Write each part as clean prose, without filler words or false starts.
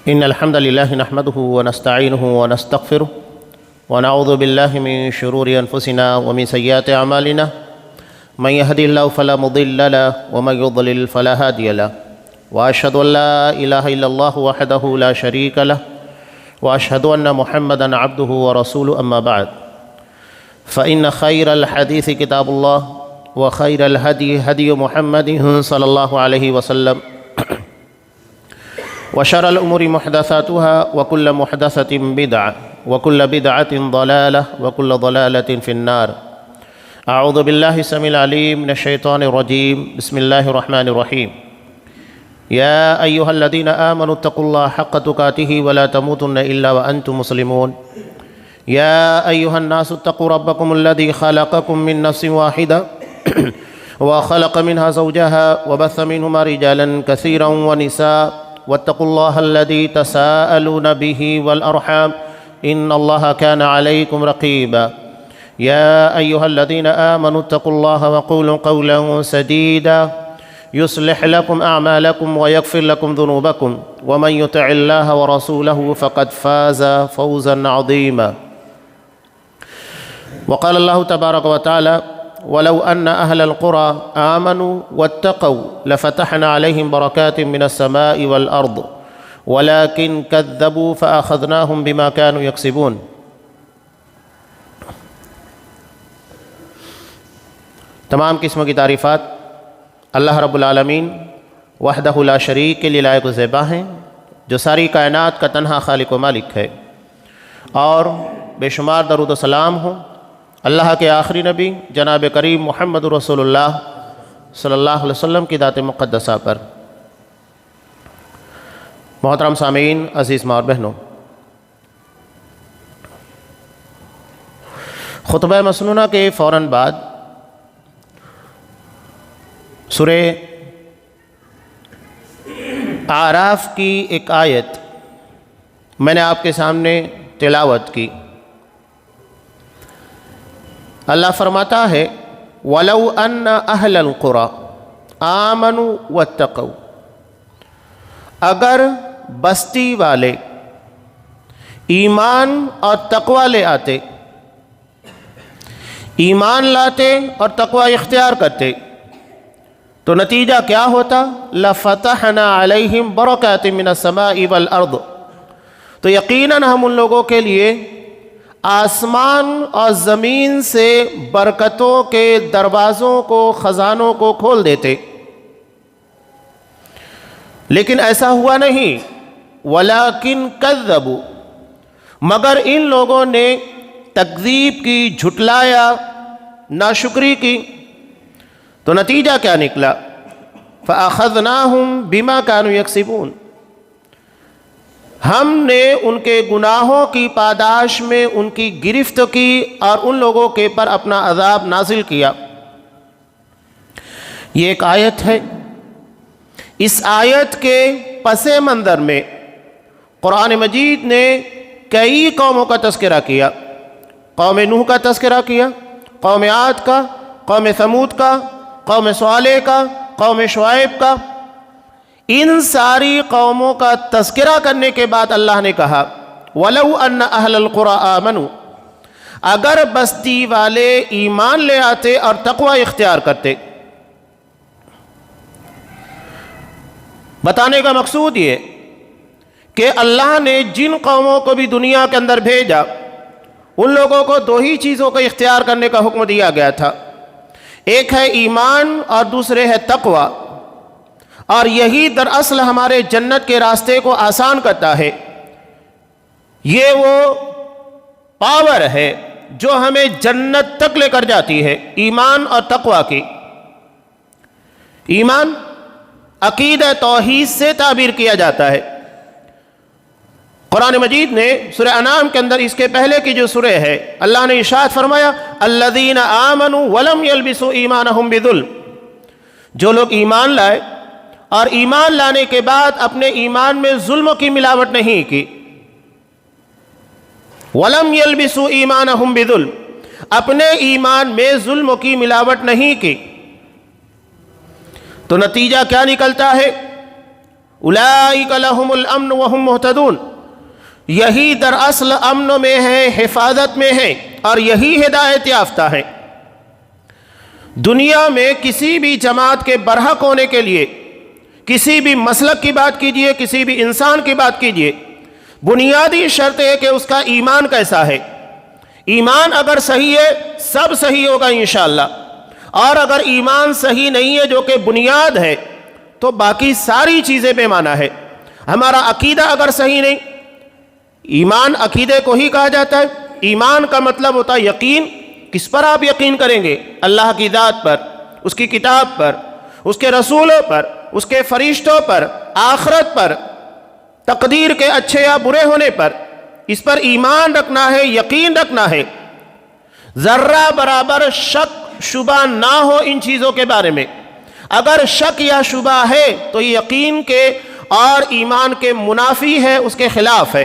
إن الحمد لله نحمده ونستعينه ونستغفره ونعوذ بالله من شرور أنفسنا ومن سيئات أعمالنا من يهدي الله فلا مضل له ومن يضلل فلا هادي له وأشهد أن لا إله إلا الله وحده لا شريك له وأشهد أن محمدًا عبده ورسوله أما بعد فإن خير الحديث كتاب الله وخير الهدي هدي محمد صلى الله عليه وسلم وشر الأمور محدثاتها وكل محدثة بدعة وكل بدعة ضلالة وكل ضلالة في النار. أعوذ بالله السميع العليم من الشيطان الرجيم. بسم الله الرحمن الرحيم. يا أيها الذين آمنوا اتقوا الله حق تقاته ولا تموتن إلا وأنتم مسلمون. يا أيها الناس اتقوا ربكم الذي خلقكم من نفس واحدة وخلق منها زوجها وبث منهما رجالا كثيرا ونساء واتقوا الله الذي تساءلون به والأرحام إن الله كان عليكم رقيبا. يا أيها الذين آمنوا اتقوا الله وقولوا قولا سديدا يصلح لكم أعمالكم ويغفر لكم ذنوبكم ومن يطع الله ورسوله فقد فاز فوزا عظيما. وقال الله تبارك وتعالى ولو أن أهل القرى آمنوا واتقوا لفتحنا عليهم بركات من السماء والأرض ولكن كذبوا فأخذناهم بما كانوا يكسبون. تمام قسم کی تعریفات اللہ رب العالمین وحدہ لا شریک کے لیے لائق و زیبا ہیں، جو ساری کائنات کا تنہا خالق و مالک ہے، اور بے شمار درود و سلام ہوں اللہ کے آخری نبی جناب کریم محمد رسول اللہ صلی اللہ علیہ وسلم کی ذات مقدسہ پر۔ محترم سامعین، عزیز ماں اور بہنوں، خطبہ مسنونہ کے فوراً بعد سورہ اعراف کی ایک آیت میں نے آپ کے سامنے تلاوت کی۔ اللہ فرماتا ہے وَلَوْ أَنَّ أَهْلَ الْقُرَىٰ آمَنُوا وَاتَّقَوْا، اگر بستی والے ایمان اور تقوی لے آتے، ایمان لاتے اور تقوی اختیار کرتے، تو نتیجہ کیا ہوتا؟ لَفَتَحْنَا عَلَيْهِمْ بَرَكَاتٍ مِّنَ السَّمَاءِ وَالْأَرْضِ، تو یقیناً ہم ان لوگوں کے لیے آسمان اور زمین سے برکتوں کے دروازوں کو، خزانوں کو کھول دیتے، لیکن ایسا ہوا نہیں۔ وَلَٰكِن كَذَّبُوا، مگر ان لوگوں نے تکذیب کی، جھٹلایا، ناشکری کی، تو نتیجہ کیا نکلا؟ فَأَخَذْنَاهُمْ بِمَا كَانُوا يَكْسِبُونَ، ہم نے ان کے گناہوں کی پاداش میں ان کی گرفت کی اور ان لوگوں کے پر اپنا عذاب نازل کیا۔ یہ ایک آیت ہے۔ اس آیت کے پس منظر میں قرآن مجید نے کئی قوموں کا تذکرہ کیا۔ قوم نوح کا تذکرہ کیا، قوم عاد کا، قوم ثمود کا، قوم صالح کا، قوم شعیب کا۔ ان ساری قوموں کا تذکرہ کرنے کے بعد اللہ نے کہا وَلَوْ أَنَّ أَهْلَ الْقُرَىٰ آمَنُوا، اگر بستی والے ایمان لے آتے اور تقوی اختیار کرتے۔ بتانے کا مقصود یہ کہ اللہ نے جن قوموں کو بھی دنیا کے اندر بھیجا، ان لوگوں کو دو ہی چیزوں کو اختیار کرنے کا حکم دیا گیا تھا، ایک ہے ایمان اور دوسرے ہے تقوی، اور یہی دراصل ہمارے جنت کے راستے کو آسان کرتا ہے۔ یہ وہ پاور ہے جو ہمیں جنت تک لے کر جاتی ہے، ایمان اور تقوی کی۔ ایمان عقیدہ توحید سے تعبیر کیا جاتا ہے۔ قرآن مجید نے سورہ انعام کے اندر اس کے پہلے کی جو سورہ ہے، اللہ نے ارشاد فرمایا الذین آمنوا ولم یلبسوا ایمانہم بظلم، جو لوگ ایمان لائے اور ایمان لانے کے بعد اپنے ایمان میں ظلم کی ملاوٹ نہیں کی۔ وَلَمْ يَلْبِسُوا إِيمَانَهُمْ بِظُلْمٍ، اپنے ایمان میں ظلم کی ملاوٹ نہیں کی، تو نتیجہ کیا نکلتا ہے؟ اولئک لہم الامن وہم مہتدون، یہی دراصل امن میں ہے، حفاظت میں ہے، اور یہی ہدایت یافتہ ہے۔ دنیا میں کسی بھی جماعت کے برحق ہونے کے لیے، کسی بھی مسلک کی بات کیجئے، کسی بھی انسان کی بات کیجئے، بنیادی شرط ہے کہ اس کا ایمان کیسا ہے۔ ایمان اگر صحیح ہے سب صحیح ہوگا انشاءاللہ، اور اگر ایمان صحیح نہیں ہے جو کہ بنیاد ہے تو باقی ساری چیزیں بے معنی ہے۔ ہمارا عقیدہ اگر صحیح نہیں، ایمان عقیدے کو ہی کہا جاتا ہے۔ ایمان کا مطلب ہوتا ہے یقین۔ کس پر آپ یقین کریں گے؟ اللہ کی ذات پر، اس کی کتاب پر، اس کے رسولوں پر، اس کے فرشتوں پر، آخرت پر، تقدیر کے اچھے یا برے ہونے پر، اس پر ایمان رکھنا ہے، یقین رکھنا ہے۔ ذرہ برابر شک شبہ نہ ہو ان چیزوں کے بارے میں۔ اگر شک یا شبہ ہے تو یہ یقین کے اور ایمان کے منافی ہے، اس کے خلاف ہے۔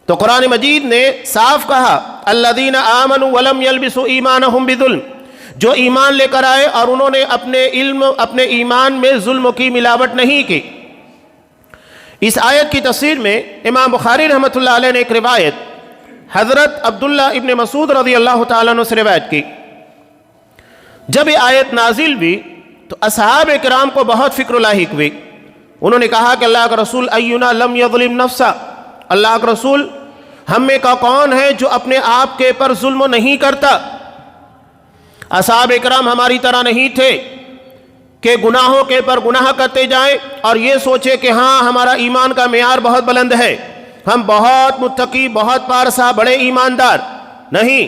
تو قرآن مجید نے صاف کہا الذین آمنوا ولم یلبسوا ایمانہم بظلم، جو ایمان لے کر آئے اور انہوں نے اپنے ایمان میں ظلم کی ملاوٹ نہیں کی۔ اس آیت کی تفسیر میں امام بخاری رحمۃ اللہ علیہ نے ایک روایت حضرت عبداللہ ابن مسعود رضی اللہ تعالیٰ عنہ سے روایت کی۔ جب یہ آیت نازل ہوئی تو اصحاب کرام کو بہت فکر لاحق ہوئی۔ انہوں نے کہا کہ اللہ کا رسول اینا لم یظلم نفسا، اللہ کا رسول ہم میں کا کون ہے جو اپنے آپ کے پر ظلم نہیں کرتا؟ اصحاب کرام ہماری طرح نہیں تھے کہ گناہوں کے پر گناہ کرتے جائیں اور یہ سوچے کہ ہاں ہمارا ایمان کا معیار بہت بلند ہے، ہم بہت متقی، بہت پارسا، بڑے ایماندار۔ نہیں،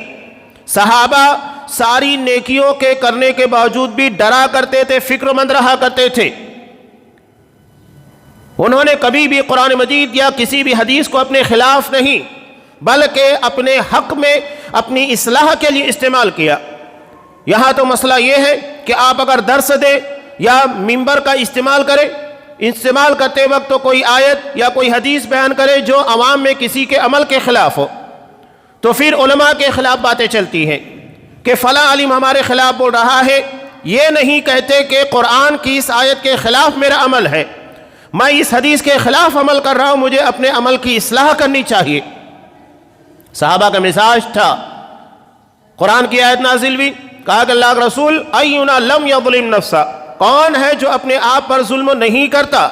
صحابہ ساری نیکیوں کے کرنے کے باوجود بھی ڈرا کرتے تھے، فکر مند رہا کرتے تھے۔ انہوں نے کبھی بھی قرآن مجید یا کسی بھی حدیث کو اپنے خلاف نہیں بلکہ اپنے حق میں اپنی اصلاح کے لیے استعمال کیا۔ یہاں تو مسئلہ یہ ہے کہ آپ اگر درس دیں یا منبر کا استعمال کریں، استعمال کرتے وقت تو کوئی آیت یا کوئی حدیث بیان کرے جو عوام میں کسی کے عمل کے خلاف ہو، تو پھر علماء کے خلاف باتیں چلتی ہیں کہ فلاں عالم ہمارے خلاف بول رہا ہے۔ یہ نہیں کہتے کہ قرآن کی اس آیت کے خلاف میرا عمل ہے، میں اس حدیث کے خلاف عمل کر رہا ہوں، مجھے اپنے عمل کی اصلاح کرنی چاہیے۔ صحابہ کا مزاج تھا۔ قرآن کی آیت نازل ہوئی، کہا کہ اللہ کے رسول اینا لم یظلم نفسا، کون ہے جو اپنے آپ پر ظلم نہیں کرتا؟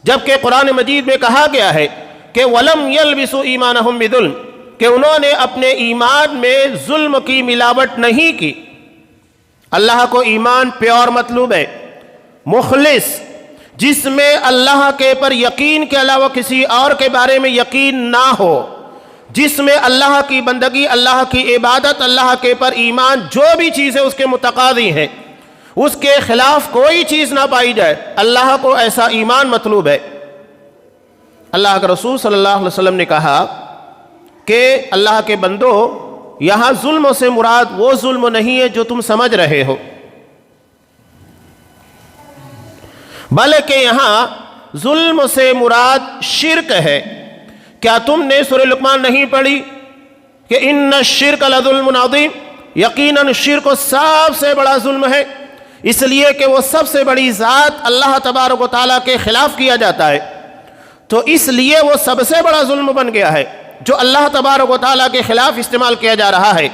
جبکہ قرآن مجید میں کہا گیا ہے کہ ولم یلبسوا ایمانہم بظلم، کہ انہوں نے اپنے ایمان میں ظلم کی ملاوٹ نہیں کی۔ اللہ کو ایمان پیور مطلوب ہے، مخلص، جس میں اللہ کے پر یقین کے علاوہ کسی اور کے بارے میں یقین نہ ہو، جس میں اللہ کی بندگی، اللہ کی عبادت، اللہ کے پر ایمان، جو بھی چیزیں اس کے متقاضی ہیں، اس کے خلاف کوئی چیز نہ پائی جائے، اللہ کو ایسا ایمان مطلوب ہے۔ اللہ کے رسول صلی اللہ علیہ وسلم نے کہا کہ اللہ کے بندو، یہاں ظلم سے مراد وہ ظلم نہیں ہے جو تم سمجھ رہے ہو، بلکہ یہاں ظلم سے مراد شرک ہے۔ کیا تم نے سورہ لقمان نہیں پڑھی کہ ان الشرک لظلم عظیم؟ یقیناً شرک سب سے بڑا ظلم ہے، اس لیے کہ وہ سب سے بڑی ذات اللہ تبارک و تعالیٰ کے خلاف کیا جاتا ہے، تو اس لیے وہ سب سے بڑا ظلم بن گیا ہے جو اللہ تبارک و تعالیٰ کے خلاف استعمال کیا جا رہا ہے۔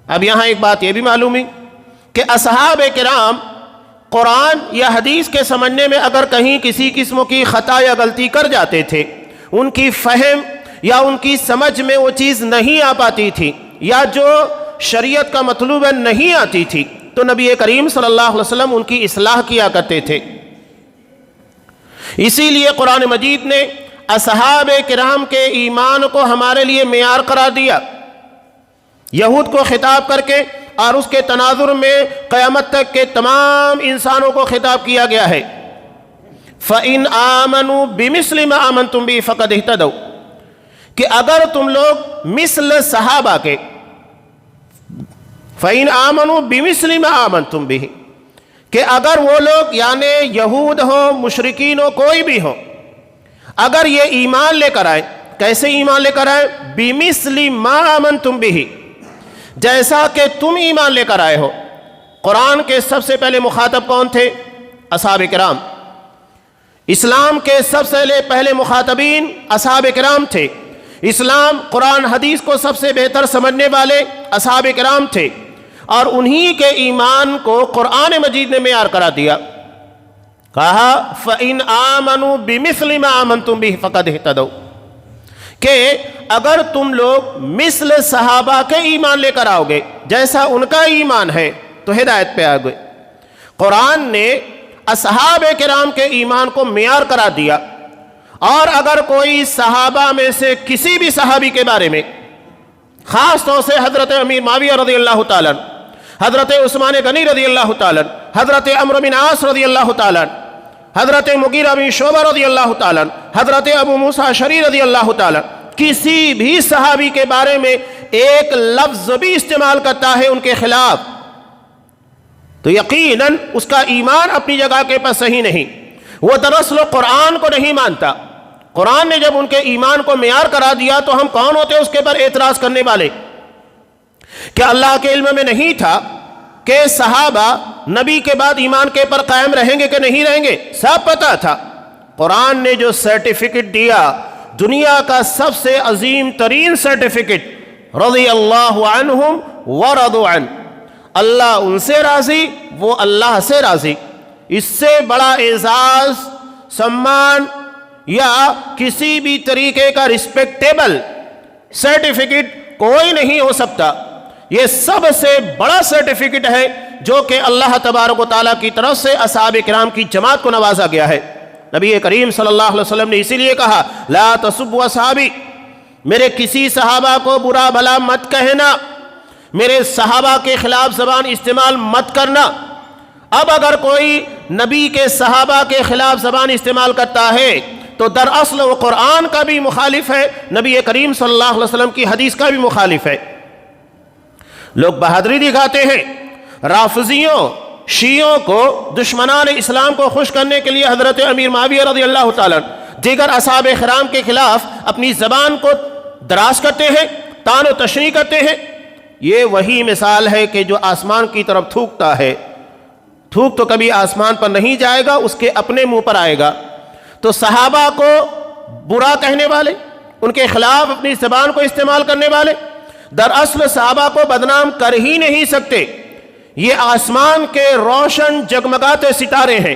اب یہاں ایک بات یہ بھی معلوم ہے کہ اصحاب کرام قرآن یا حدیث کے سمجھنے میں اگر کہیں کسی قسم کی خطا یا غلطی کر جاتے تھے، ان کی فہم یا ان کی سمجھ میں وہ چیز نہیں آ پاتی تھی، یا جو شریعت کا مطلوب ہے نہیں آتی تھی، تو نبی کریم صلی اللہ علیہ وسلم ان کی اصلاح کیا کرتے تھے۔ اسی لیے قرآن مجید نے اصحاب کرام کے ایمان کو ہمارے لیے معیار قرار دیا، یہود کو خطاب کر کے، اور اس کے تناظر میں قیامت تک کے تمام انسانوں کو خطاب کیا گیا ہے۔ فَإِنْ آمَنُوا بِمِثْلِ مَا آمَنْتُمْ بِهِ فَقَدْ اهْتَدَوْا، کہ اگر تم لوگ مثل صحابہ کے، فَإِنْ آمَنُوا بِمِثْلِ مَا آمَنْتُمْ بِهِ، کہ اگر وہ لوگ یعنی یہود ہو، مشرکین ہو، کوئی بھی ہو، اگر یہ ایمان لے کر آئے، کیسے ایمان لے کر آئے؟ بِمِثْلِ مَا آمَنْتُمْ بِهِ، جیسا کہ تم ایمان لے کر آئے ہو۔ قرآن کے سب سے پہلے مخاطب کون تھے؟ اصحاب کرام۔ اسلام کے سب سے پہلے مخاطبین اصحاب کرام تھے، اسلام قرآن حدیث کو سب سے بہتر سمجھنے والے اصحاب کرام تھے، اور انہی کے ایمان کو قرآن مجید نے معیار قرار دیا۔ کہا فَإِنْ آمَنُوا بِمِثْلِ مَا آمَنْتُمْ بِهِ فَقَدْ اهْتَدَوْا، کہ اگر تم لوگ مثل صحابہ کے ایمان لے کر آؤ گے، جیسا ان کا ایمان ہے، تو ہدایت پہ آ گئے۔ قرآن نے اصحاب کرام کے ایمان کو معیار قرار دیا، اور اگر کوئی صحابہ میں سے کسی بھی صحابی کے بارے میں، خاص طور سے حضرت امیر معاویہ رضی اللہ تعالیٰ، حضرت عثمان غنی رضی اللہ تعالیٰ، حضرت عمرو بن عاص رضی اللہ تعالیٰ، حضرت مغیرہ بن شعبہ رضی اللہ تعالیٰ، حضرت ابو موسیٰ اشعری رضی اللہ تعالیٰ، کسی بھی صحابی کے بارے میں ایک لفظ بھی استعمال کرتا ہے ان کے خلاف، تو یقیناً اس کا ایمان اپنی جگہ کے پر صحیح نہیں، وہ دراصل قرآن کو نہیں مانتا۔ قرآن نے جب ان کے ایمان کو معیار قرار دیا تو ہم کون ہوتے اس کے پر اعتراض کرنے والے؟ کیا اللہ کے علم میں نہیں تھا کہ صحابہ نبی کے بعد ایمان کے پر قائم رہیں گے کہ نہیں رہیں گے؟ سب پتہ تھا۔ قرآن نے جو سرٹیفکیٹ دیا، دنیا کا سب سے عظیم ترین سرٹیفکیٹ، رضی اللہ عنہم ورضوا عنہ، اللہ ان سے راضی، وہ اللہ سے راضی، اس سے بڑا اعزاز، سمان یا کسی بھی طریقے کا رسپیکٹیبل سرٹیفکیٹ کوئی نہیں ہو سکتا۔ یہ سب سے بڑا سرٹیفکیٹ ہے جو کہ اللہ تبارک و تعالیٰ کی طرف سے اصحاب کرام کی جماعت کو نوازا گیا ہے۔ نبی کریم صلی اللہ علیہ وسلم نے اسی لیے کہا لا تسبوا اصحابی، میرے کسی صحابہ کو برا بھلا مت کہنا، میرے صحابہ کے خلاف زبان استعمال مت کرنا۔ اب اگر کوئی نبی کے صحابہ کے خلاف زبان استعمال کرتا ہے تو دراصل وہ قرآن کا بھی مخالف ہے، نبی کریم صلی اللہ علیہ وسلم کی حدیث کا بھی مخالف ہے۔ لوگ بہادری دکھاتے ہیں، رافضیوں، شیعوں کو، دشمنان اسلام کو خوش کرنے کے لیے حضرت امیر معاویہ رضی اللہ تعالیٰ دیگر اصحاب کرام کے خلاف اپنی زبان کو دراز کرتے ہیں، طعن و تشنیع کرتے ہیں۔ یہ وہی مثال ہے کہ جو آسمان کی طرف تھوکتا ہے، تھوک تو کبھی آسمان پر نہیں جائے گا، اس کے اپنے منہ پر آئے گا۔ تو صحابہ کو برا کہنے والے، ان کے خلاف اپنی زبان کو استعمال کرنے والے دراصل صحابہ کو بدنام کر ہی نہیں سکتے۔ یہ آسمان کے روشن جگمگاتے ستارے ہیں،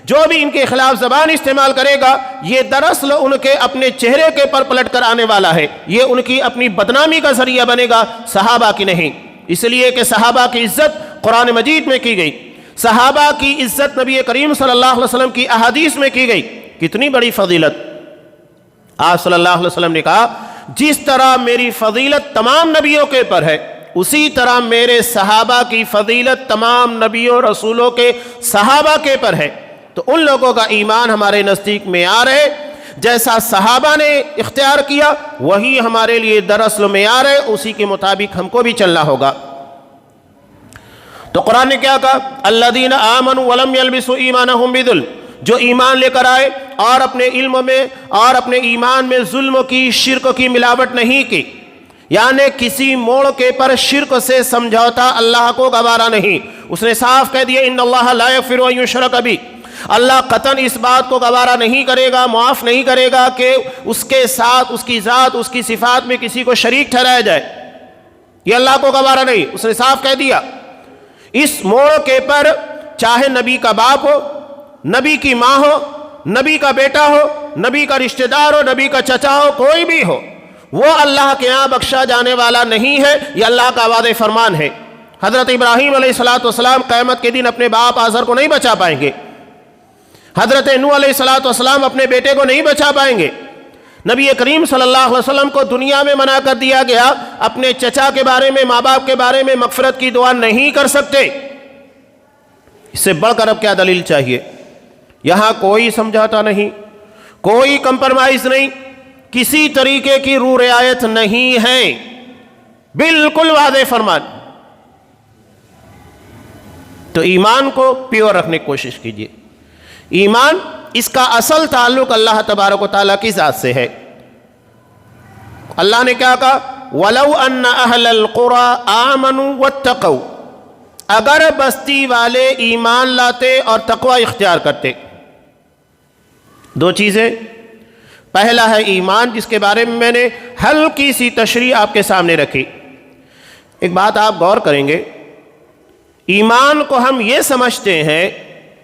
جو بھی ان کے خلاف زبان استعمال کرے گا یہ دراصل ان کے اپنے چہرے کے پر پلٹ کر آنے والا ہے، یہ ان کی اپنی بدنامی کا ذریعہ بنے گا، صحابہ کی نہیں۔ اس لیے کہ صحابہ کی عزت قرآن مجید میں کی گئی، صحابہ کی عزت نبی کریم صلی اللہ علیہ وسلم کی احادیث میں کی گئی۔ کتنی بڑی فضیلت! آپ صلی اللہ علیہ وسلم نے کہا جس طرح میری فضیلت تمام نبیوں کے پر ہے، اسی طرح میرے صحابہ کی فضیلت تمام نبیوں رسولوں کے صحابہ کے پر ہے۔ تو ان لوگوں کا ایمان ہمارے نزدیک معیار ہے، جیسا صحابہ نے اختیار کیا وہی ہمارے لیے دراصل معیار ہے، اسی کے مطابق ہم کو بھی چلنا ہوگا۔ تو قرآن نے کیا کہا؟ الذین آمنوا ولم یلبسوا ایمانہم بظلم، جو ایمان لے کر آئے اور اپنے علم میں اور اپنے ایمان میں ظلم کی، شرک کی ملاوٹ نہیں کی، یعنی کسی موڑ کے پر شرک سے سمجھوتا اللہ کو گوارا نہیں۔ اس نے صاف کہہ دیا ان اللہ لا یغفر ان یشرک بہ، اللہ قطعاً اس بات کو گوارا نہیں کرے گا، معاف نہیں کرے گا کہ اس کے ساتھ، اس کی ذات، اس کی صفات میں کسی کو شریک ٹھہرایا جائے، یہ اللہ کو گوارا نہیں۔ اس نے صاف کہہ دیا اس موڑ کے پر چاہے نبی کا باپ ہو، نبی کی ماں ہو، نبی کا بیٹا ہو، نبی کا رشتہ دار ہو، نبی کا چچا ہو، کوئی بھی ہو، وہ اللہ کے ہاں بخشا جانے والا نہیں ہے، یہ اللہ کا وعدہ فرمان ہے۔ حضرت ابراہیم علیہ السلام قیامت کے دن اپنے باپ آزر کو نہیں بچا پائیں گے، حضرت نوح علیہ السلام اپنے بیٹے کو نہیں بچا پائیں گے۔ نبی کریم صلی اللہ علیہ وسلم کو دنیا میں منع کر دیا گیا، اپنے چچا کے بارے میں، ماں باپ کے بارے میں مغفرت کی دعا نہیں کر سکتے۔ اس سے بڑھ کر اب کیا دلیل چاہیے؟ یہاں کوئی سمجھاتا نہیں، کوئی کمپرمائز نہیں، کسی طریقے کی رو رعایت نہیں ہے، بالکل واضح فرمان۔ تو ایمان کو پیور رکھنے کی کوشش کیجیے۔ ایمان، اس کا اصل تعلق اللہ تبارک و تعالیٰ کی ذات سے ہے۔ اللہ نے کیا کہا؟ وَلَوْ أَنَّ أَهْلَ الْقُرَىٰ آمَنُوا وَاتَّقَوْا، اگر بستی والے ایمان لاتے اور تقوی اختیار کرتے۔ دو چیزیں، پہلا ہے ایمان، جس کے بارے میں نے ہلکی سی تشریح آپ کے سامنے رکھی۔ ایک بات آپ غور کریں گے، ایمان کو ہم یہ سمجھتے ہیں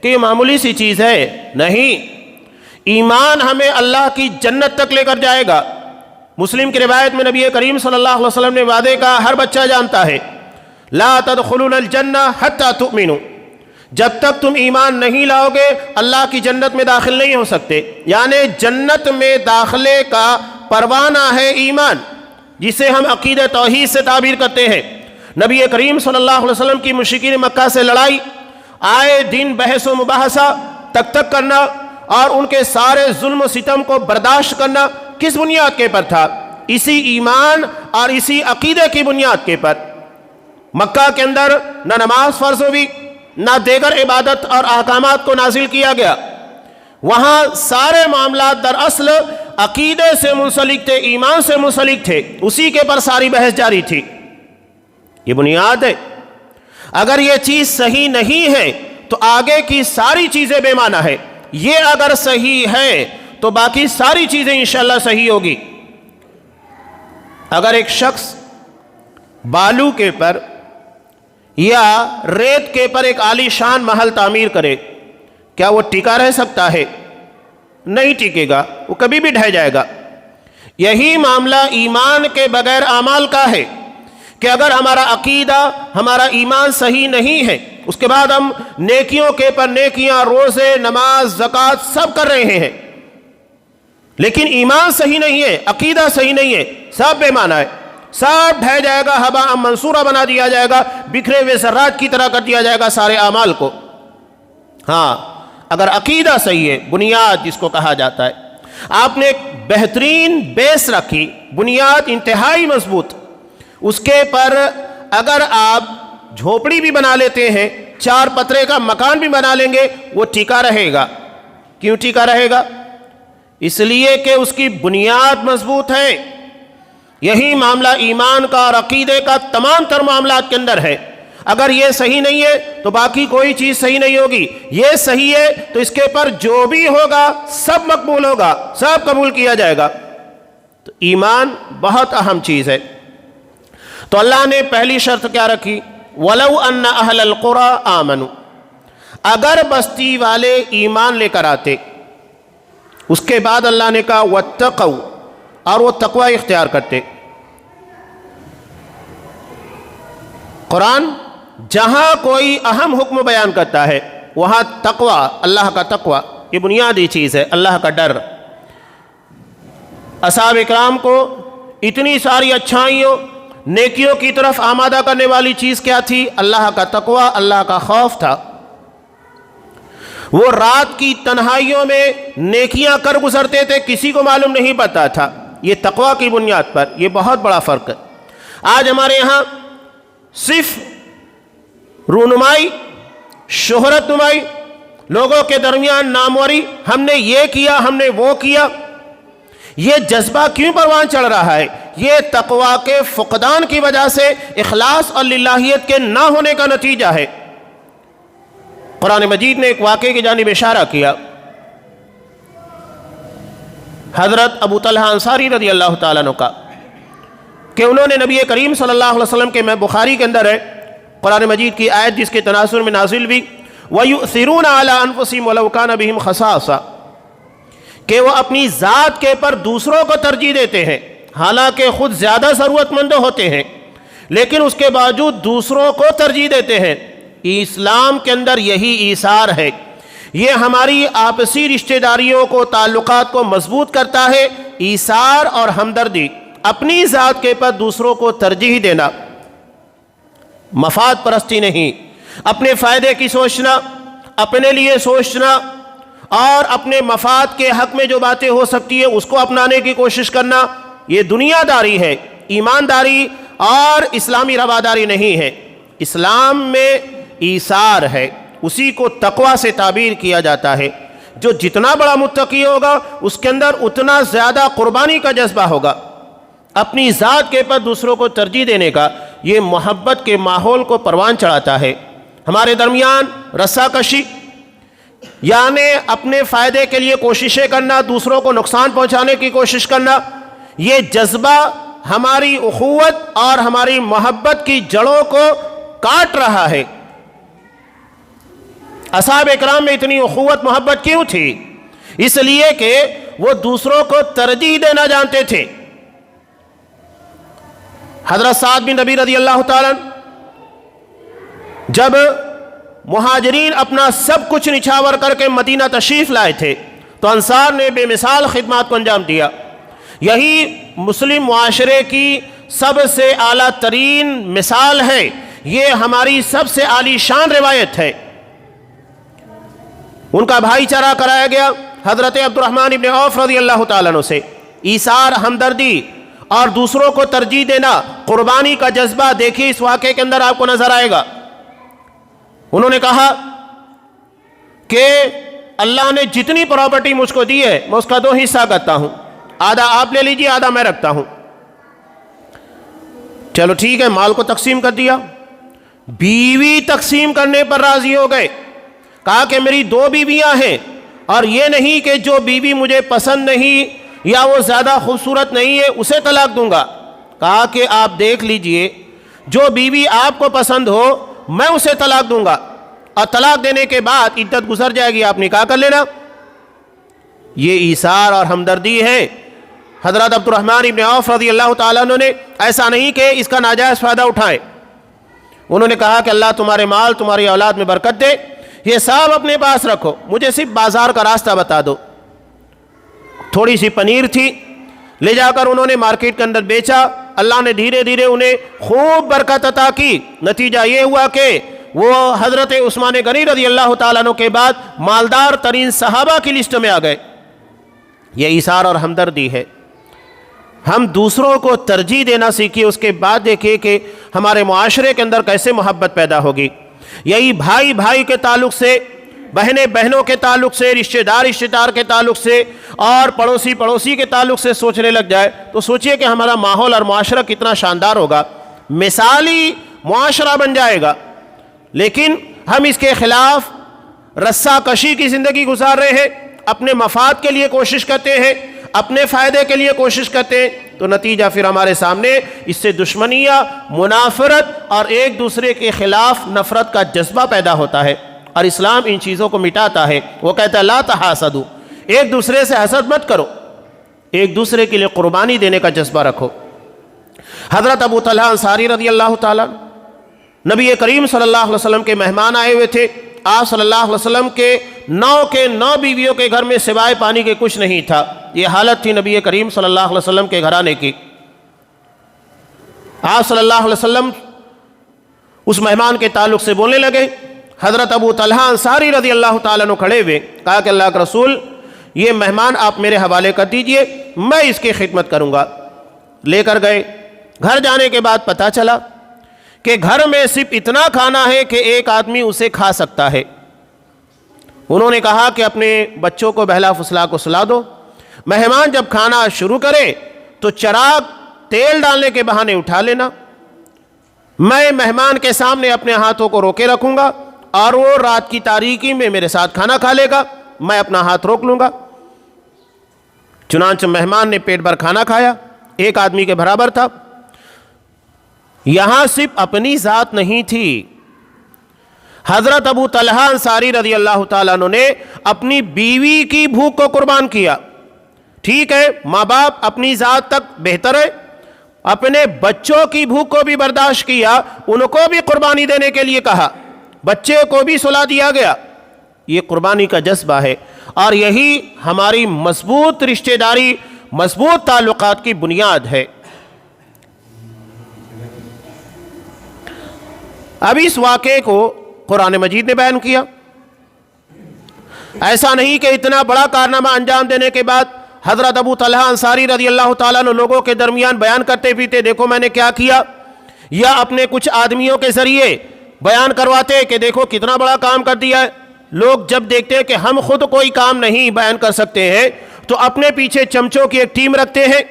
کہ یہ معمولی سی چیز ہے، نہیں، ایمان ہمیں اللہ کی جنت تک لے کر جائے گا۔ مسلم کی روایت میں نبی کریم صلی اللہ علیہ وسلم نے وعدے کا ہر بچہ جانتا ہے، لا تدخلون الجنہ حتی تؤمنوا، جب تک تم ایمان نہیں لاؤ گے اللہ کی جنت میں داخل نہیں ہو سکتے۔ یعنی جنت میں داخلے کا پروانہ ہے ایمان، جسے ہم عقیدہ توحید سے تعبیر کرتے ہیں۔ نبی کریم صلی اللہ علیہ وسلم کی مشرکین مکہ سے لڑائی، آئے دن بحث و مباحثہ تک کرنا اور ان کے سارے ظلم و ستم کو برداشت کرنا کس بنیاد کے پر تھا؟ اسی ایمان اور اسی عقیدے کی بنیاد کے پر۔ مکہ کے اندر نہ نماز فرض ہوئی، نہ دیگر عبادت اور احکامات کو نازل کیا گیا، وہاں سارے معاملات در اصل عقیدے سے منسلک تھے، ایمان سے منسلک تھے، اسی کے پر ساری بحث جاری تھی۔ یہ بنیاد ہے۔ اگر یہ چیز صحیح نہیں ہے تو آگے کی ساری چیزیں بے معنی ہے، یہ اگر صحیح ہے تو باقی ساری چیزیں انشاءاللہ صحیح ہوگی۔ اگر ایک شخص بالو کے پر یا ریت کے پر ایک عالی شان محل تعمیر کرے، کیا وہ ٹکا رہ سکتا ہے؟ نہیں ٹکے گا، وہ کبھی بھی ڈھہ جائے گا۔ یہی معاملہ ایمان کے بغیر اعمال کا ہے کہ اگر ہمارا عقیدہ، ہمارا ایمان صحیح نہیں ہے، اس کے بعد ہم نیکیوں کے پر نیکیاں، روزے، نماز، زکوٰۃ سب کر رہے ہیں، لیکن ایمان صحیح نہیں ہے، عقیدہ صحیح نہیں ہے، سب بے معنی ہے، سب ڈھہ جائے گا، ہباء منصورا بنا دیا جائے گا، بکھرے ہوئے ذرات کی طرح کر دیا جائے گا سارے اعمال کو۔ ہاں، اگر عقیدہ صحیح ہے، بنیاد جس کو کہا جاتا ہے، آپ نے ایک بہترین بیس رکھی، بنیاد انتہائی مضبوط، اس کے پر اگر آپ جھوپڑی بھی بنا لیتے ہیں، چار پترے کا مکان بھی بنا لیں گے، وہ ٹکا رہے گا۔ کیوں ٹکا رہے گا؟ اس لیے کہ اس کی بنیاد مضبوط ہے۔ یہی معاملہ ایمان کا اور عقیدے کا تمام تر معاملات کے اندر ہے۔ اگر یہ صحیح نہیں ہے تو باقی کوئی چیز صحیح نہیں ہوگی، یہ صحیح ہے تو اس کے پر جو بھی ہوگا سب مقبول ہوگا، سب قبول کیا جائے گا۔ تو ایمان بہت اہم چیز ہے۔ تو اللہ نے پہلی شرط کیا رکھی؟ وَلَوْ أَنَّ أَهْلَ الْقُرَىٰ آمَنُوا، اگر بستی والے ایمان لے کر آتے۔ اس کے بعد اللہ نے کہا وَاتَّقَوْا، اور وہ تقوی اختیار کرتے۔ قرآن جہاں کوئی اہم حکم بیان کرتا ہے وہاں تقوی، اللہ کا تقوی، یہ بنیادی چیز ہے، اللہ کا ڈر۔ اصحاب اکرام کو اتنی ساری اچھائیوں، نیکیوں کی طرف آمادہ کرنے والی چیز کیا تھی؟ اللہ کا تقوی، اللہ کا خوف تھا۔ وہ رات کی تنہائیوں میں نیکیاں کر گزرتے تھے، کسی کو معلوم نہیں پتا تھا۔ یہ تقوی کی بنیاد پر، یہ بہت بڑا فرق ہے۔ آج ہمارے یہاں صرف رونمائی، شہرت نمائی، لوگوں کے درمیان ناموری، ہم نے یہ کیا، ہم نے وہ کیا، یہ جذبہ کیوں پروان چڑھ رہا ہے؟ یہ تقوی کے فقدان کی وجہ سے، اخلاص اور للہیت کے نہ ہونے کا نتیجہ ہے۔ قرآن مجید نے ایک واقعے کی جانب اشارہ کیا۔ حضرت ابو طلحہ انصاری رضی اللہ تعالیٰ عنہ کا کہ انہوں نے نبی کریم صلی اللہ علیہ وسلم کے، میں بخاری کے اندر ہے قرآن مجید کی آیت جس کے تناظر میں نازل بھی، وَيُؤْثِرُونَ عَلَىٰ أَنفُسِهِمْ وَلَوْ كَانَ بِهِمْ خَصَاصَةٌ، کہ وہ اپنی ذات کے پر دوسروں کو ترجیح دیتے ہیں، حالانکہ خود زیادہ ضرورت مند ہوتے ہیں، لیکن اس کے باوجود دوسروں کو ترجیح دیتے ہیں۔ اسلام کے اندر یہی ایثار ہے، یہ ہماری آپسی رشتہ داریوں کو، تعلقات کو مضبوط کرتا ہے۔ ایثار اور ہمدردی، اپنی ذات کے پر دوسروں کو ترجیح دینا، مفاد پرستی نہیں، اپنے فائدے کی سوچنا، اپنے لیے سوچنا اور اپنے مفاد کے حق میں جو باتیں ہو سکتی ہے اس کو اپنانے کی کوشش کرنا، یہ دنیا داری ہے، ایمانداری اور اسلامی رواداری نہیں ہے۔ اسلام میں ایثار ہے، اسی کو تقوی سے تعبیر کیا جاتا ہے۔ جو جتنا بڑا متقی ہوگا اس کے اندر اتنا زیادہ قربانی کا جذبہ ہوگا، اپنی ذات کے پر دوسروں کو ترجیح دینے کا، یہ محبت کے ماحول کو پروان چڑھاتا ہے۔ ہمارے درمیان رسا کشی، یعنی اپنے فائدے کے لیے کوششیں کرنا، دوسروں کو نقصان پہنچانے کی کوشش کرنا، یہ جذبہ ہماری اخوت اور ہماری محبت کی جڑوں کو کاٹ رہا ہے۔ اصحاب اکرام میں اتنی اخوت محبت کیوں تھی؟ اس لیے کہ وہ دوسروں کو ترجیح دینا جانتے تھے۔ حضرت سعد بن ربیع رضی اللہ تعالیٰ جب مہاجرین اپنا سب کچھ نچھاور کر کے مدینہ تشریف لائے تھے تو انصار نے بے مثال خدمات کو انجام دیا۔ یہی مسلم معاشرے کی سب سے اعلیٰ ترین مثال ہے، یہ ہماری سب سے عالی شان روایت ہے۔ ان کا بھائی چارہ کرایا گیا حضرت عبد الرحمن ابن عوف رضی اللہ تعالیٰ عنہ سے۔ ایثار، ہمدردی اور دوسروں کو ترجیح دینا، قربانی کا جذبہ دیکھیے اس واقعے کے اندر آپ کو نظر آئے گا۔ انہوں نے کہا کہ اللہ نے جتنی پراپرٹی مجھ کو دی ہے میں اس کا 2 حصہ کرتا ہوں، آدھا آپ لے لیجئے، آدھا میں رکھتا ہوں۔ چلو ٹھیک ہے، مال کو تقسیم کر دیا۔ بیوی تقسیم کرنے پر راضی ہو گئے، کہا کہ میری 2 بیویاں ہیں اور یہ نہیں کہ جو بیوی مجھے پسند نہیں یا وہ زیادہ خوبصورت نہیں ہے اسے طلاق دوں گا۔ کہا کہ آپ دیکھ لیجئے، جو بیوی آپ کو پسند ہو میں اسے طلاق دوں گا، اور طلاق دینے کے بعد عدت گزر جائے گی، آپ نکاح کر لینا۔ یہ ایثار اور ہمدردی ہے۔ حضرت عبد الرحمن ابن عوف رضی اللہ تعالیٰ عنہ نے ایسا نہیں کہ اس کا ناجائز فائدہ اٹھائیں، انہوں نے کہا کہ اللہ تمہارے مال، تمہاری اولاد میں برکت دے، یہ سب اپنے پاس رکھو، مجھے صرف بازار کا راستہ بتا دو۔ تھوڑی سی پنیر تھی، لے جا کر انہوں نے مارکیٹ کے اندر بیچا، اللہ نے دھیرے دھیرے انہیں خوب برکت عطا کی۔ نتیجہ یہ ہوا کہ وہ حضرت عثمان غنی رضی اللہ تعالیٰ عنہ کے بعد مالدار ترین صحابہ کی لسٹ میں آ گئے۔ یہ ایثار اور ہمدردی ہے۔ ہم دوسروں کو ترجیح دینا سیکھیے، اس کے بعد دیکھیے کہ ہمارے معاشرے کے اندر کیسے محبت پیدا ہوگی۔ یہی بھائی بھائی کے تعلق سے، بہنیں بہنوں کے تعلق سے، رشتہ دار کے تعلق سے، اور پڑوسی کے تعلق سے سوچنے لگ جائے تو سوچئے کہ ہمارا ماحول اور معاشرہ کتنا شاندار ہوگا، مثالی معاشرہ بن جائے گا۔ لیکن ہم اس کے خلاف رسہ کشی کی زندگی گزار رہے ہیں، اپنے مفاد کے لیے کوشش کرتے ہیں، اپنے فائدے کے لیے کوشش کرتے ہیں، تو نتیجہ پھر ہمارے سامنے اس سے دشمنیاں، منافرت اور ایک دوسرے کے خلاف نفرت کا جذبہ پیدا ہوتا ہے، اور اسلام ان چیزوں کو مٹاتا ہے۔ وہ کہتا ہے لا تحاسدوا، ایک دوسرے سے حسد مت کرو، ایک دوسرے کے لیے قربانی دینے کا جذبہ رکھو۔ حضرت ابو طلحہ انصاری رضی اللہ تعالیٰ نبی کریم صلی اللہ علیہ وسلم کے مہمان آئے ہوئے تھے۔ آپ صلی اللہ علیہ وسلم کے 9 بیویوں کے گھر میں سوائے پانی کے کچھ نہیں تھا۔ یہ حالت تھی نبی کریم صلی اللہ علیہ وسلم کے گھرانے کی۔ آپ صلی اللہ علیہ وسلم اس مہمان کے تعلق سے بولنے لگے۔ حضرت ابو طلحہ انصاری رضی اللہ تعالیٰ عنہ کھڑے ہوئے، کہا کہ اللہ کے رسول یہ مہمان آپ میرے حوالے کر دیجئے، میں اس کی خدمت کروں گا۔ لے کر گئے۔ گھر جانے کے بعد پتہ چلا کہ گھر میں صرف اتنا کھانا ہے کہ ایک آدمی اسے کھا سکتا ہے۔ انہوں نے کہا کہ اپنے بچوں کو بہلا فسلا کو سلا دو، مہمان جب کھانا شروع کرے تو چراغ تیل ڈالنے کے بہانے اٹھا لینا، میں مہمان کے سامنے اپنے ہاتھوں کو روکے رکھوں گا اور وہ رات کی تاریکی میں میرے ساتھ کھانا کھا لے گا، میں اپنا ہاتھ روک لوں گا۔ چنانچہ مہمان نے پیٹ بھر کھانا کھایا، ایک آدمی کے برابر تھا۔ یہاں صرف اپنی ذات نہیں تھی، حضرت ابو طلحہ انصاری رضی اللہ تعالیٰ عنہ نے اپنی بیوی کی بھوک کو قربان کیا۔ ٹھیک ہے، ماں باپ اپنی ذات تک بہتر ہے، اپنے بچوں کی بھوک کو بھی برداشت کیا، ان کو بھی قربانی دینے کے لیے کہا، بچے کو بھی سلا دیا گیا۔ یہ قربانی کا جذبہ ہے، اور یہی ہماری مضبوط رشتہ داری، مضبوط تعلقات کی بنیاد ہے۔ اب اس واقعے کو قرآن مجید نے بیان کیا۔ ایسا نہیں کہ اتنا بڑا کارنامہ انجام دینے کے بعد حضرت ابو طلحہ انصاری رضی اللہ تعالیٰ عنہ لوگوں کے درمیان بیان کرتے پیتے دیکھو میں نے کیا کیا، یا اپنے کچھ آدمیوں کے ذریعے بیان کرواتے کہ دیکھو کتنا بڑا کام کر دیا ہے۔ لوگ جب دیکھتے ہیں کہ ہم خود کوئی کام نہیں بیان کر سکتے ہیں تو اپنے پیچھے چمچوں کی ایک ٹیم رکھتے ہیں،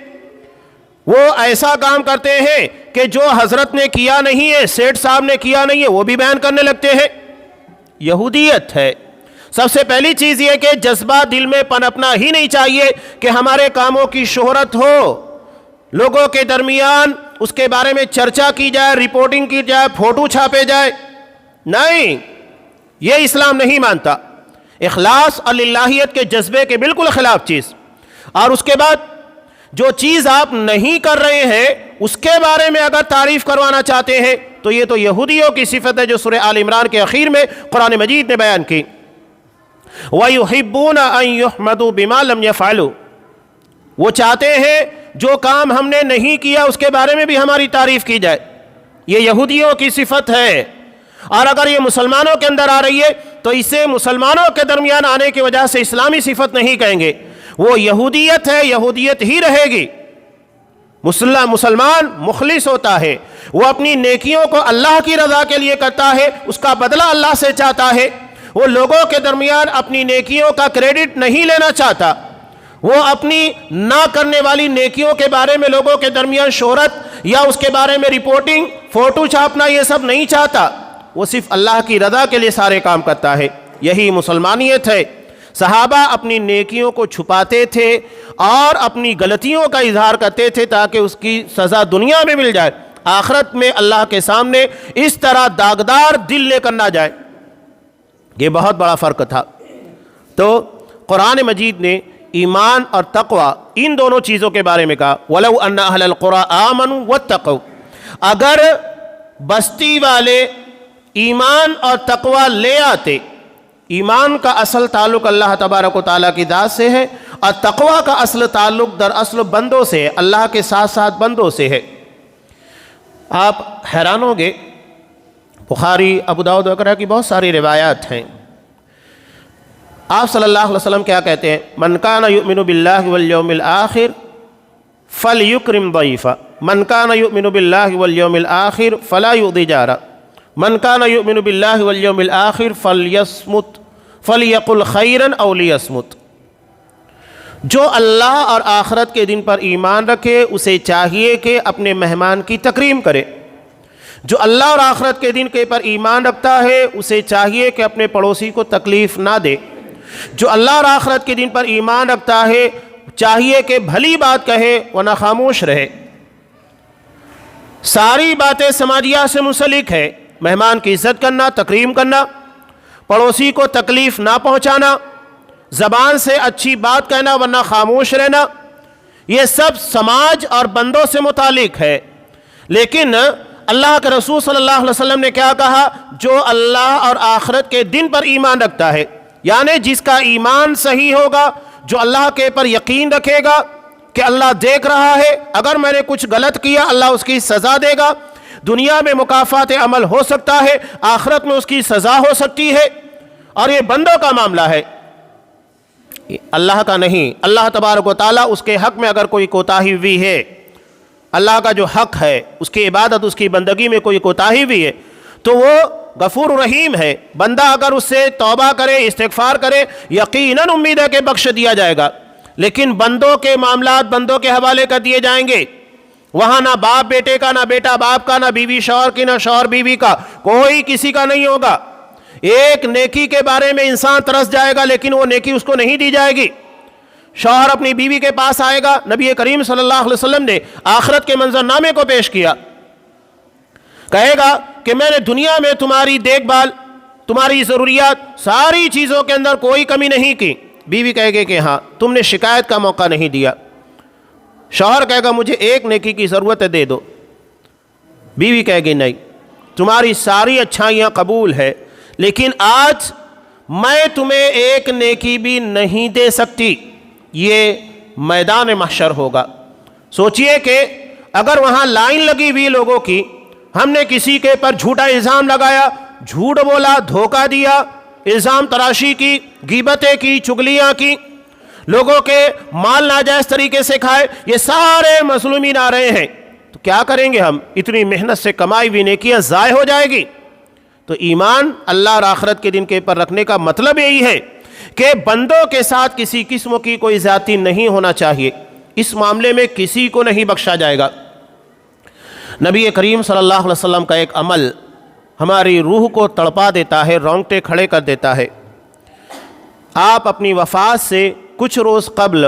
وہ ایسا کام کرتے ہیں کہ جو حضرت نے کیا نہیں ہے، سیٹھ صاحب نے کیا نہیں ہے، وہ بھی بیان کرنے لگتے ہیں۔ یہودیت ہے۔ سب سے پہلی چیز یہ کہ جذبہ دل میں پنپنا ہی نہیں چاہیے کہ ہمارے کاموں کی شہرت ہو، لوگوں کے درمیان اس کے بارے میں چرچا کی جائے، رپورٹنگ کی جائے، فوٹو چھاپے جائے. نہیں، یہ اسلام نہیں مانتا. اخلاص اور الہیت کے جذبے کے بالکل خلاف چیز. اور اس کے بعد جو چیز آپ نہیں کر رہے ہیں اس کے بارے میں اگر تعریف کروانا چاہتے ہیں تو یہ تو یہودیوں کی صفت ہے جو سورہ آل عمران کے اخیر میں قرآن مجید نے بیان کی. وَيُحِبُّونَ أَن يُحْمَدُوا بِمَا لَمْ يَفْعَلُوا، وہ چاہتے ہیں جو کام ہم نے نہیں کیا اس کے بارے میں بھی ہماری تعریف کی جائے. یہ یہودیوں کی صفت ہے، اور اگر یہ مسلمانوں کے اندر آ رہی ہے تو اسے مسلمانوں کے درمیان آنے کی وجہ سے اسلامی صفت نہیں کہیں گے، وہ یہودیت ہے، یہودیت ہی رہے گی. مسلمان مخلص ہوتا ہے، وہ اپنی نیکیوں کو اللہ کی رضا کے لیے کرتا ہے، اس کا بدلہ اللہ سے چاہتا ہے. وہ لوگوں کے درمیان اپنی نیکیوں کا کریڈٹ نہیں لینا چاہتا، وہ اپنی نہ کرنے والی نیکیوں کے بارے میں لوگوں کے درمیان شہرت یا اس کے بارے میں رپورٹنگ، فوٹو چھاپنا یہ سب نہیں چاہتا. وہ صرف اللہ کی رضا کے لیے سارے کام کرتا ہے. یہی مسلمانیت ہے. صحابہ اپنی نیکیوں کو چھپاتے تھے اور اپنی غلطیوں کا اظہار کرتے تھے تاکہ اس کی سزا دنیا میں مل جائے، آخرت میں اللہ کے سامنے اس طرح داغدار دل لے کر نہ جائے. یہ بہت بڑا فرق تھا. تو قرآن مجید نے ایمان اور تقوی ان دونوں چیزوں کے بارے میں کہا. وَلَوْ أَنَّ أَهْلَ الْقُرَىٰ آمَنُوا وَاتَّقَوْا، اگر بستی والے ایمان اور تقوی لے آتے. ایمان کا اصل تعلق اللہ تبارک و تعالیٰ کی ذات سے ہے، اور تقوی کا اصل تعلق در اصل بندوں سے ہے، اللہ کے ساتھ ساتھ بندوں سے ہے. آپ حیران ہوں گے، بخاری، ابو داؤد وغیرہ کی بہت ساری روایات ہیں. آپ صلی اللہ علیہ وسلم کیا کہتے ہیں؟ من کان یؤمن باللہ والیوم الآخر فلیکرم ضیفہ، من کان یؤمن باللہ والیوم الآخر فلا یؤذی جارہ، من کان یؤمن باللہ والیوم الآخر فلیصمت فلیقل خیرا او لیصمت. جو اللہ اور آخرت کے دن پر ایمان رکھے اسے چاہیے کہ اپنے مہمان کی تکریم کرے. جو اللہ اور آخرت کے دن کے پر ایمان رکھتا ہے اسے چاہیے کہ اپنے پڑوسی کو تکلیف نہ دے. جو اللہ اور آخرت کے دن پر ایمان رکھتا ہے چاہیے کہ بھلی بات کہے ورنہ خاموش رہے. ساری باتیں سماجیات سے منسلک ہے. مہمان کی عزت کرنا، تکریم کرنا، پڑوسی کو تکلیف نہ پہنچانا، زبان سے اچھی بات کہنا ورنہ خاموش رہنا، یہ سب سماج اور بندوں سے متعلق ہے. لیکن اللہ کے رسول صلی اللہ علیہ وسلم نے کیا کہا؟ جو اللہ اور آخرت کے دن پر ایمان رکھتا ہے، یعنی جس کا ایمان صحیح ہوگا، جو اللہ کے پر یقین رکھے گا کہ اللہ دیکھ رہا ہے، اگر میں نے کچھ غلط کیا اللہ اس کی سزا دے گا، دنیا میں مکافات عمل ہو سکتا ہے، آخرت میں اس کی سزا ہو سکتی ہے. اور یہ بندوں کا معاملہ ہے، اللہ کا نہیں. اللہ تبارک و تعالیٰ اس کے حق میں اگر کوئی کوتاہی ہوئی ہے، اللہ کا جو حق ہے اس کی عبادت، اس کی بندگی میں کوئی کوتاہی ہوئی ہے تو وہ غفور رحیم ہے. بندہ اگر اس سے توبہ کرے، استغفار کرے، یقیناً امید ہے کہ بخش دیا جائے گا. لیکن بندوں کے معاملات بندوں کے حوالے کر دیے جائیں گے. وہاں نہ باپ بیٹے کا، نہ بیٹا باپ کا، نہ بیوی شوہر کی، نہ شوہر بیوی کا، کوئی کسی کا نہیں ہوگا. ایک نیکی کے بارے میں انسان ترس جائے گا لیکن وہ نیکی اس کو نہیں دی جائے گی. شوہر اپنی بیوی کے پاس آئے گا، نبی کریم صلی اللہ علیہ وسلم نے آخرت کے منظرنامے کو پیش کیا. کہے گا کہ میں نے دنیا میں تمہاری دیکھ بھال، تمہاری ضروریات، ساری چیزوں کے اندر کوئی کمی نہیں کی. بیوی کہے گی کہ ہاں، تم نے شکایت کا موقع نہیں دیا. شوہر کہے گا مجھے ایک نیکی کی ضرورت ہے، دے دو. بیوی کہے گی نہیں، تمہاری ساری اچھائیاں قبول ہے لیکن آج میں تمہیں ایک نیکی بھی نہیں دے سکتی. یہ میدان محشر ہوگا. سوچئے کہ اگر وہاں لائن لگی ہوئی لوگوں کی، ہم نے کسی کے پر جھوٹا الزام لگایا، جھوٹ بولا، دھوکہ دیا، الزام تراشی کی، غیبتیں کی، چگلیاں کی، لوگوں کے مال ناجائز طریقے سے کھائے، یہ سارے مظلومین آ رہے ہیں، تو کیا کریں گے ہم؟ اتنی محنت سے کمائی ہوئی نیکیاں ضائع ہو جائے گی. تو ایمان اللہ اور آخرت کے دن کے پر رکھنے کا مطلب یہی ہے کہ بندوں کے ساتھ کسی قسم کی کوئی زیادتی نہیں ہونا چاہیے. اس معاملے میں کسی کو نہیں بخشا جائے گا. نبی کریم صلی اللہ علیہ وسلم کا ایک عمل ہماری روح کو تڑپا دیتا ہے، رونگٹے کھڑے کر دیتا ہے. آپ اپنی وفات سے کچھ روز قبل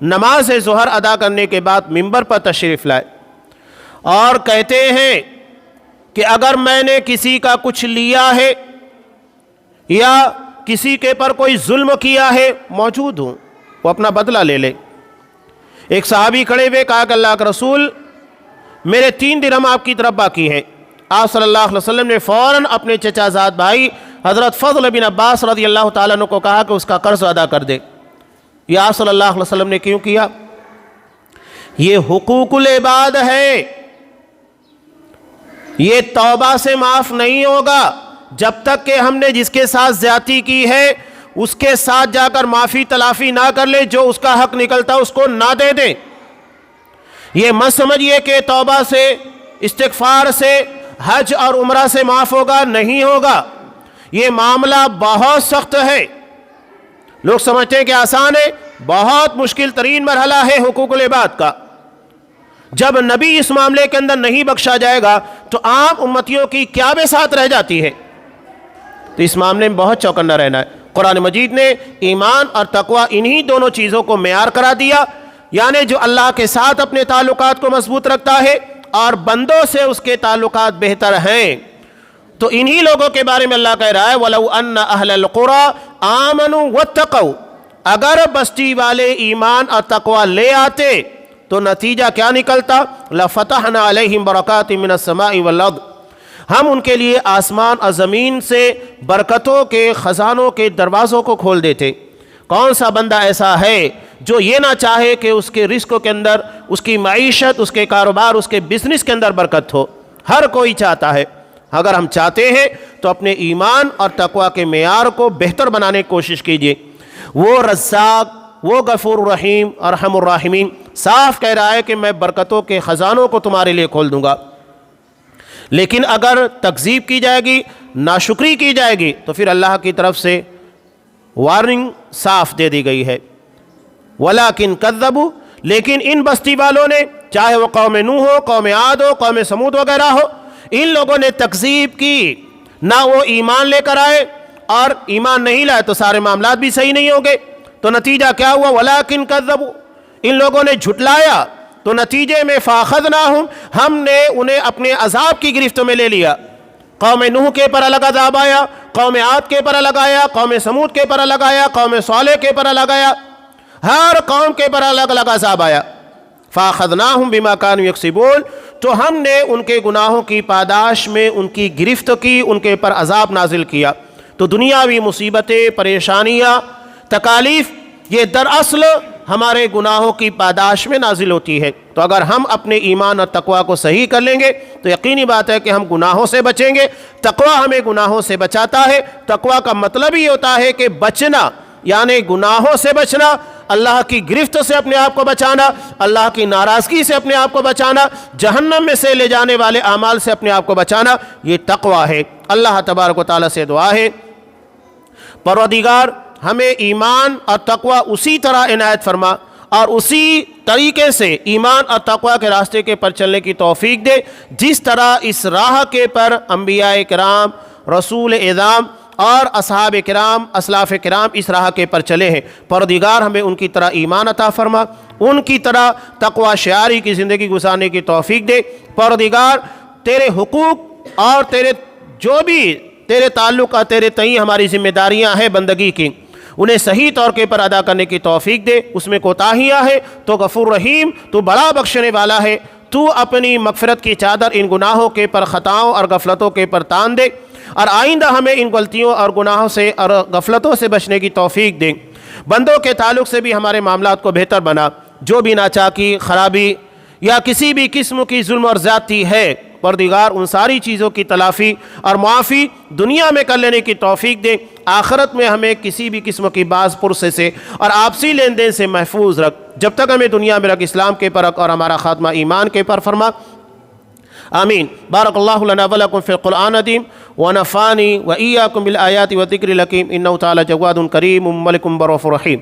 نماز ظہر ادا کرنے کے بعد منبر پر تشریف لائے اور کہتے ہیں کہ اگر میں نے کسی کا کچھ لیا ہے یا کسی کے پر کوئی ظلم کیا ہے موجود ہوں، وہ اپنا بدلہ لے لے۔ ایک صحابی کھڑے ہوئے کہا کہ اللہ کے رسول میرے 3 درہم آپ کی طرف باقی ہیں۔ آپ صلی اللہ علیہ وسلم نے فوراً اپنے چچا زاد بھائی حضرت فضل بن عباس رضی اللہ تعالیٰ عنہ کو کہا کہ اس کا قرض ادا کر دے۔ یہ آپ صلی اللہ علیہ وسلم نے کیوں کیا؟ یہ حقوق العباد ہے، یہ توبہ سے معاف نہیں ہوگا جب تک کہ ہم نے جس کے ساتھ زیادتی کی ہے اس کے ساتھ جا کر معافی تلافی نہ کر لے، جو اس کا حق نکلتا اس کو نہ دے دیں۔ یہ مت سمجھیے کہ توبہ سے، استغفار سے، حج اور عمرہ سے معاف ہوگا، نہیں ہوگا۔ یہ معاملہ بہت سخت ہے۔ لوگ سمجھتے ہیں کہ آسان ہے، بہت مشکل ترین مرحلہ ہے حقوق العباد کا۔ جب نبی اس معاملے کے اندر نہیں بخشا جائے گا تو عام امتیوں کی کیا بساط رہ جاتی ہے؟ تو اس معاملے میں بہت چوکنا رہنا ہے۔ قرآن مجید نے ایمان اور تقوی انہی دونوں چیزوں کو معیار قرار دیا، یعنی جو اللہ کے ساتھ اپنے تعلقات کو مضبوط رکھتا ہے اور بندوں سے اس کے تعلقات بہتر ہیں، تو انہی لوگوں کے بارے میں اللہ کہہ رہا ہے وَلَوْ أَنَّ أَهْلَ الْقُرَىٰ آمَنُوا وَاتَّقَوْا، اگر بستی والے ایمان اور تقوی لے آتے تو نتیجہ کیا نکلتا؟ لَفَتَحْنَا عَلَيْهِمْ بَرَكَاتٍ مِّنَ السَّمَاءِ وَالْأَرْضِ، ہم ان کے لیے آسمان اور زمین سے برکتوں کے خزانوں کے دروازوں کو کھول دیتے۔ کون سا بندہ ایسا ہے جو یہ نہ چاہے کہ اس کے رزق کے اندر، اس کی معیشت، اس کے کاروبار، اس کے بزنس کے اندر برکت ہو؟ ہر کوئی چاہتا ہے۔ اگر ہم چاہتے ہیں تو اپنے ایمان اور تقوی کے معیار کو بہتر بنانے کی کوشش کیجیے۔ وہ رزاق، وہ غفور الرحیم ارحم الراحمین صاف کہہ رہا ہے کہ میں برکتوں کے خزانوں کو تمہارے لیے کھول دوں گا۔ لیکن اگر تکذیب کی جائے گی، ناشکری کی جائے گی، تو پھر اللہ کی طرف سے وارننگ صاف دے دی گئی ہے۔ وَلَكِنْ كَذَّبُوا، لیکن ان بستی والوں نے، چاہے وہ قوم نوح ہو، قوم عاد ہو، قوم سمود وغیرہ ہو، ان لوگوں نے تکذیب کی، نہ وہ ایمان لے کر آئے، اور ایمان نہیں لائے تو سارے معاملات بھی صحیح نہیں ہوں گے۔ تو نتیجہ کیا ہوا؟ وَلَكِنْ كَذَّبُوا، ان لوگوں نے جھٹلایا، تو نتیجے میں فَأَخَذْنَاهُمْ، ہم نے انہیں اپنے عذاب کی گرفت میں لے لیا۔ قوم نوح کے پر الگ عذاب آیا، قوم عاد کے پر الگ آیا، قوم سمود کے پر الگ آیا، قوم صالح کے پر الگ آیا، ہر قوم کے پر الگ الگ عذاب آیا۔ فَأَخَذْنَاهُمْ بِمَا كَانُوا يَكْسِبُونَ، تو ہم نے ان کے گناہوں کی پاداش میں ان کی گرفت کی، ان کے پر عذاب نازل کیا۔ تو دنیاوی مصیبتیں، پریشانیاں، تکالیف، یہ دراصل ہمارے گناہوں کی پاداش میں نازل ہوتی ہے۔ تو اگر ہم اپنے ایمان اور تقوی کو صحیح کر لیں گے تو یقینی بات ہے کہ ہم گناہوں سے بچیں گے۔ تقوی ہمیں گناہوں سے بچاتا ہے۔ تقوی کا مطلب ہی ہوتا ہے کہ بچنا، یعنی گناہوں سے بچنا، اللہ کی گرفت سے اپنے آپ کو بچانا، اللہ کی ناراضگی سے اپنے آپ کو بچانا، جہنم میں سے لے جانے والے اعمال سے اپنے آپ کو بچانا، یہ تقوی ہے۔ اللہ تبارک و تعالیٰ سے دعا ہے پروردگار ہمیں ایمان اور تقوی اسی طرح عنایت فرما اور اسی طریقے سے ایمان اور تقوی کے راستے کے پر چلنے کی توفیق دے، جس طرح اس راہ کے پر انبیاء کرام، رسول اعظام اور اصحاب کرام، اسلاف کرام اس راہ کے پر چلے ہیں۔ پروردگار ہمیں ان کی طرح ایمان عطا فرما، ان کی طرح تقوی شعاری کی زندگی گزارنے کی توفیق دے۔ پروردگار تیرے حقوق اور تیرے جو بھی تیرے تعلق اور تیرے تئیں ہماری ذمہ داریاں ہیں بندگی کی، انہیں صحیح طور کے پر ادا کرنے کی توفیق دے۔ اس میں کوتاہیاں ہیں تو غفور رحیم، تو بڑا بخشنے والا ہے، تو اپنی مغفرت کی چادر ان گناہوں کے پر، خطاؤں اور غفلتوں کے پر تان دے، اور آئندہ ہمیں ان غلطیوں اور گناہوں سے اور غفلتوں سے بچنے کی توفیق دے۔ بندوں کے تعلق سے بھی ہمارے معاملات کو بہتر بنا، جو بھی ناچاکی، خرابی یا کسی بھی قسم کی ظلم اور زیادتی ہے، پروردگار ان ساری چیزوں کی تلافی اور معافی دنیا میں کر لینے کی توفیق دے۔ آخرت میں ہمیں کسی بھی قسم کی باز پرسے سے اور آپسی لین دین سے محفوظ رکھ، جب تک ہمیں دنیا میں رکھ اسلام کے پر رکھ اور ہمارا خاتمہ ایمان کے پر فرما۔ آمین۔ بارک اللہ لنا ولکم فی القرآن العظیم ونفعنی وإیاکم بالآیات والذکر الحکیم، انہ تعالی جواد کریم ملک بر رؤوف رحیم۔